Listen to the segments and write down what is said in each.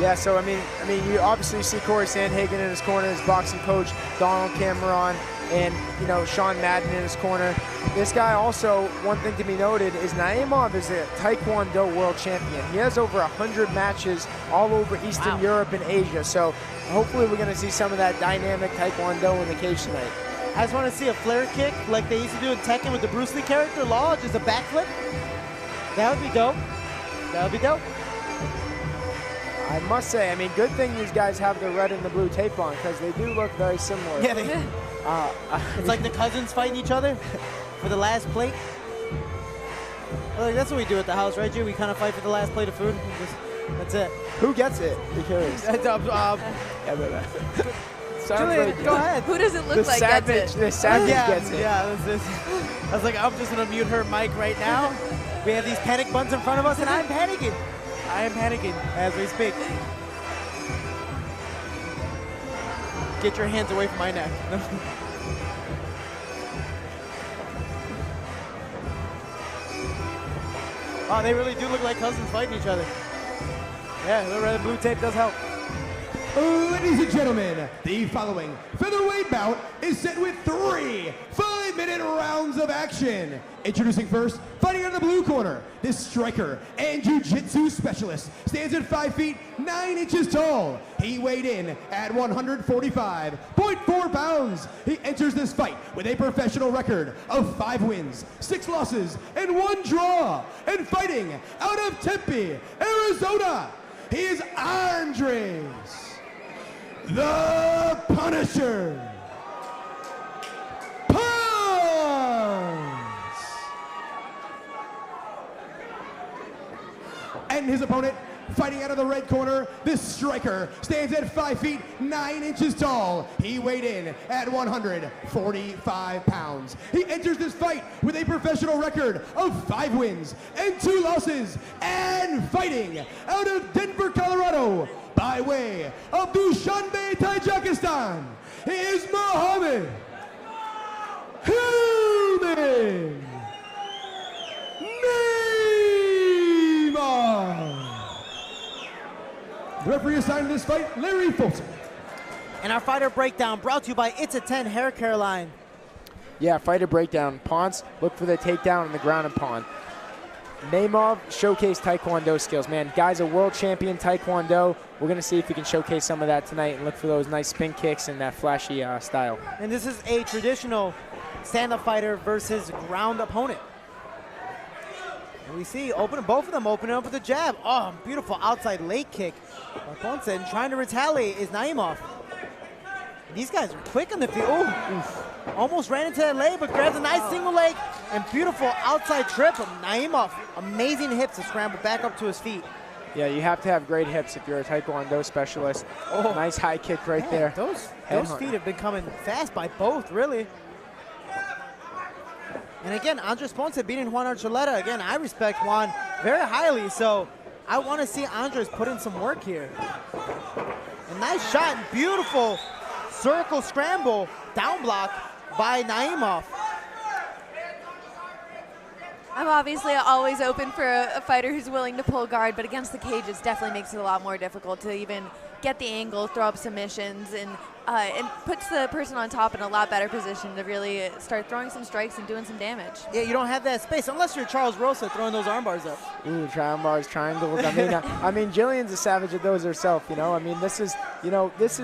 Yeah, so I mean, you obviously see Corey Sandhagen in his corner, his boxing coach, Donald Cameron, and Sean Madden in his corner. This guy also, one thing to be noted is Naimov is a Taekwondo world champion. He has over 100 matches all over Eastern Europe and Asia. So hopefully we're going to see some of that dynamic Taekwondo in the cage tonight. I just want to see a flare kick like they used to do in Tekken with the Bruce Lee character, Law, just a backflip. That would be dope. That would be dope. I must say, I mean, good thing these guys have the red and the blue tape on because they do look very similar. Yeah, it's like the cousins fighting each other for the last plate. Like, that's what we do at the house, right, G? We kind of fight for the last plate of food. That's it. Who gets it? Be curious. Julian, go ahead. Who does it look like gets it? The savage gets it. Yeah, I was like, I'm just going to mute her mic right now. We have these panic buttons in front of us, and I'm panicking. I am panicking as we speak. Get your hands away from my neck. Oh, they really do look like cousins fighting each other. Yeah, the red and blue tape does help. Ladies and gentlemen, the following featherweight bout is set with 3 5-minute rounds of action. Introducing first, fighting out of the blue corner, this striker and jiu-jitsu specialist stands at 5 feet 9 inches tall. He weighed in at 145.4 pounds. He enters this fight with a professional record of 5 wins, 6 losses, and 1 draw. And fighting out of Tempe, Arizona, he is Andres the Punisher Pons. And his opponent, fighting out of the red corner, this striker stands at 5 feet 9 inches tall. He weighed in at 145 pounds. He enters this fight with a professional record of 5 wins and 2 losses. And fighting out of Denver, Colorado, by way of Dushanbe, Tajikistan, he is Muhammad Naimov. The referee assigned this fight, Larry Fulton. And our fighter breakdown brought to you by It's a 10 Hair Care Line. Yeah, fighter breakdown. Ponce, look for the takedown on the ground and pawn. Naimov showcased Taekwondo skills. Man, guy's a world champion Taekwondo. We're going to see if he can showcase some of that tonight and look for those nice spin kicks and that flashy style. And this is a traditional stand-up fighter versus ground opponent. And we see both of them opening up with a jab. Oh, beautiful outside leg kick. Ponce, and trying to retaliate is Naimov. These guys are quick on the field. Oh, almost ran into that leg, but grabs a nice single leg and beautiful outside trip from Naimov. Amazing hips to scramble back up to his feet. Yeah, you have to have great hips if you're a Taekwondo specialist. Oh, nice high kick right there. Those feet have been coming fast by both, really. And again, Andres Ponce beating Juan Archuleta. Again, I respect Juan very highly, so I want to see Andres put in some work here. A nice shot, beautiful circle scramble, down block by Naimov. I'm obviously always open for a fighter who's willing to pull guard, but against the cage, it definitely makes it a lot more difficult to even get the angle, throw up submissions, and puts the person on top in a lot better position to really start throwing some strikes and doing some damage. Yeah, you don't have that space unless you're Charles Rosa throwing those arm bars up. Ooh, arm bars, triangles. I mean, Jillian's a savage at those herself. I mean, this is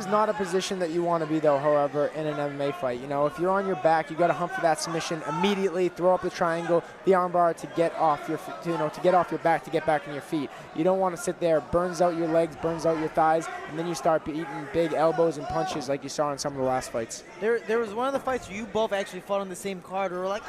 not a position that you want to be though. However, in an MMA fight, if you're on your back, you got to hunt for that submission immediately. Throw up the triangle, the arm bar to get off your, to get off your back, to get back on your feet. You don't want to sit there, burns out your legs, burns out your thighs, and then you start eating big elbows and punches like you saw in some of the last fights. There was one of the fights where you both actually fought on the same card. We were like,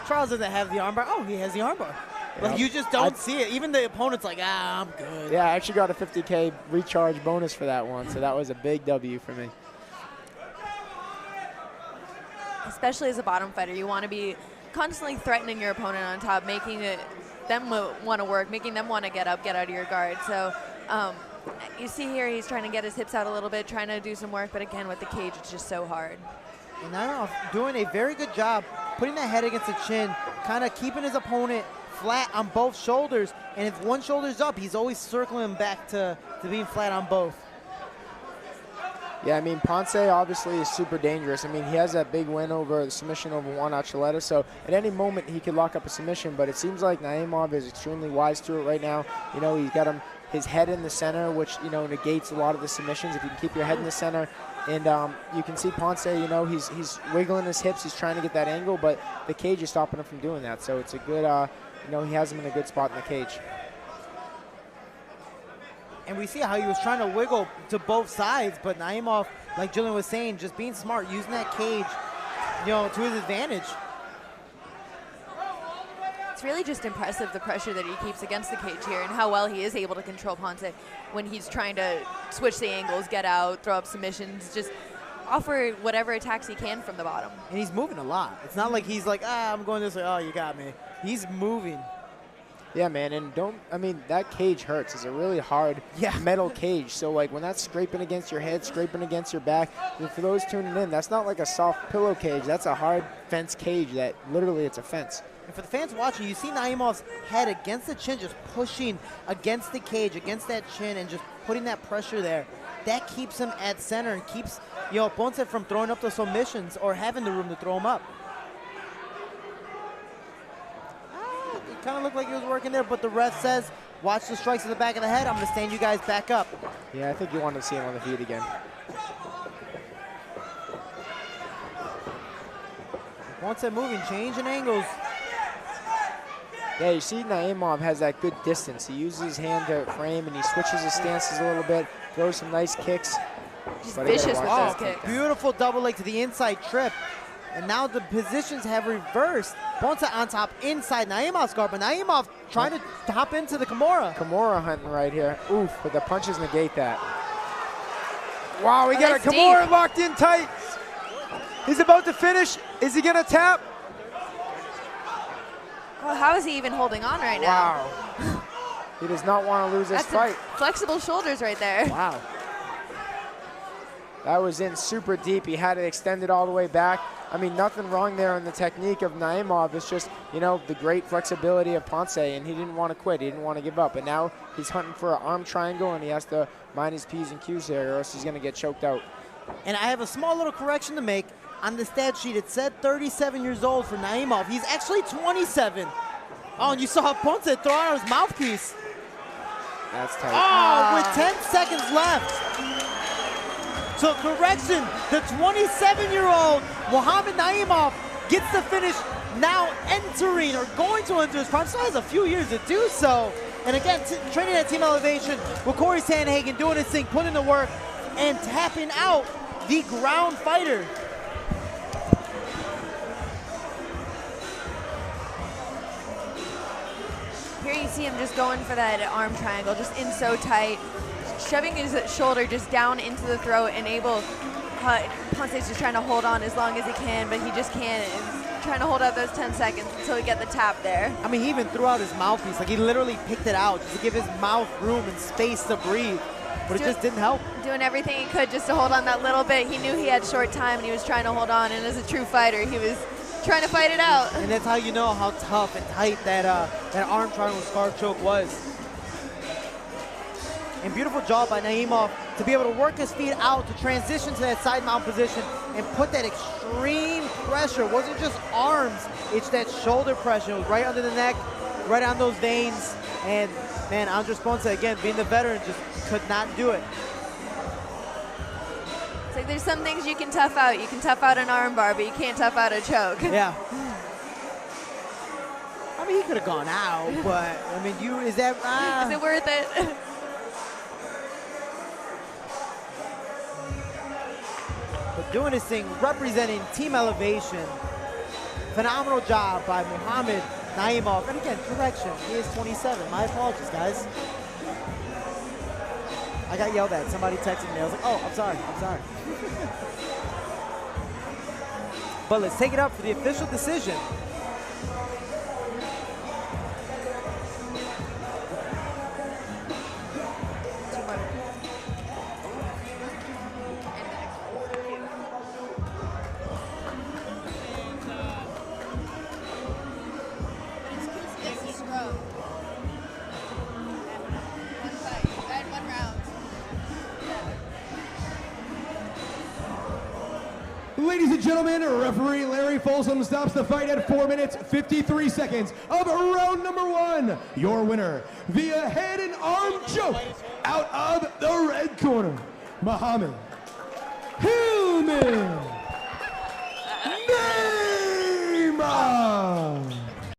Charles doesn't have the armbar. Oh, he has the armbar. Yep. Like, you just don't see it. Even the opponent's like, I'm good. Yeah, I actually got a 50K recharge bonus for that one, so that was a big W for me. Especially as a bottom fighter, you want to be constantly threatening your opponent on top, making them want to work, making them want to get out of your guard. So you see here he's trying to get his hips out a little bit, trying to do some work, but again, with the cage, it's just so hard. And Naimov doing a very good job putting that head against the chin, kind of keeping his opponent flat on both shoulders And if one shoulder's up, he's always circling him back to being flat on both. Yeah, I mean, Ponce obviously is super dangerous. I mean, he has that big win over the submission over Juan Archuleta, so at any moment he could lock up a submission, but it seems like Naimov is extremely wise to it right now. You know, he's got his head in the center, which, you know, negates a lot of the submissions if you can keep your head in the center. And you can see Ponce, you know, he's wiggling his hips, he's trying to get that angle, but the cage is stopping him from doing that. So it's a good, you know, he has him in a good spot in the cage. And we see how he was trying to wiggle to both sides, but Naimov, like Julian was saying, just being smart, using that cage, you know, to his advantage. It's really just impressive the pressure that he keeps against the cage here and how well he is able to control Ponce when he's trying to switch the angles, get out, throw up submissions, just offer whatever attacks he can from the bottom. And he's moving a lot. It's not like he's like, I'm going this way, oh, you got me. He's moving. Yeah, man, and I mean, that cage hurts. It's a really hard metal cage. So, like, when that's scraping against your head, scraping against your back, for those tuning in, that's not like a soft pillow cage. That's a hard fence cage that literally it's a fence. And for the fans watching, you see Naimov's head against the chin, just pushing against the cage, against that chin, and just putting that pressure there. That keeps him at center and keeps, you know, Ponce from throwing up the submissions or having the room to throw him up. It kind of looked like he was working there, but the ref says, watch the strikes in the back of the head. I'm going to stand you guys back up. Yeah, I think you want to see him on the feet again. Ponce moving, changing angles. Yeah, you see Naimov has that good distance. He uses his hand to frame, and he switches his stances a little bit, throws some nice kicks. Just vicious with those kicks. Beautiful double leg to the inside trip. And now the positions have reversed. Ponce on top, inside Naimov's guard, but Naimov trying to hop into the Kimura. Kimura hunting right here. Oof, but the punches negate that. Wow, we got a that's Kimura deep. locked in tight. He's about to finish. Is he gonna tap? Well, how is he even holding on right now? Wow. He does not want to lose this That's fight. flexible shoulders right there. Wow. That was in super deep. He had it extended all the way back. I mean, nothing wrong there in the technique of Naimov. It's just, you know, the great flexibility of Ponce, and he didn't want to quit. He didn't want to give up. But now he's hunting for an arm triangle, and he has to mind his P's and Q's there, or else he's going to get choked out. And I have a small little correction to make. On the stat sheet, it said 37 years old for Naimov. He's actually 27. Oh, and you saw Ponce throw out his mouthpiece. That's tight. Oh, with 10 seconds left. So correction, the 27-year-old Muhammad Naimov gets the finish, now entering or going to enter his prime. Still has a few years to do so. And again, training at Team Elevation with Corey Sandhagen doing his thing, putting in the work, and tapping out the ground fighter. Here you see him just going for that arm triangle, just in so tight, shoving his shoulder just down into the throat, and Ponce's just trying to hold on as long as he can, but he just can't. And trying to hold out those 10 seconds until he get the tap there. I mean, he even threw out his mouthpiece. Like, he literally picked it out just to give his mouth room and space to breathe. But it just didn't help. Doing everything he could just to hold on that little bit. He knew he had short time, and he was trying to hold on. And as a true fighter, he was trying to fight it out. And that's how you know how tough and tight that arm triangle scarf choke was. And beautiful job by Naimov to be able to work his feet out to transition to that side mount position and put that extreme pressure. It wasn't just arms, it's that shoulder pressure. It was right under the neck, right on those veins. And man, Andres Ponce, again, being the veteran, just could not do it. It's like there's some things you can tough out. You can tough out an arm bar, but you can't tough out a choke. Yeah. I mean, he could have gone out, but I mean, is that? Is it worth it? But doing his thing, representing Team Elevation. Phenomenal job by Muhammad Naimov. And again, correction, he is 27. My apologies, guys. I got yelled at. Somebody texted me. I was like, oh, I'm sorry. But let's take it up for the official decision. Ladies and gentlemen, referee Larry Folsom stops the fight at 4 minutes, 53 seconds of round number 1. Your winner via head and arm choke out of the red corner, Muhammad Naimov.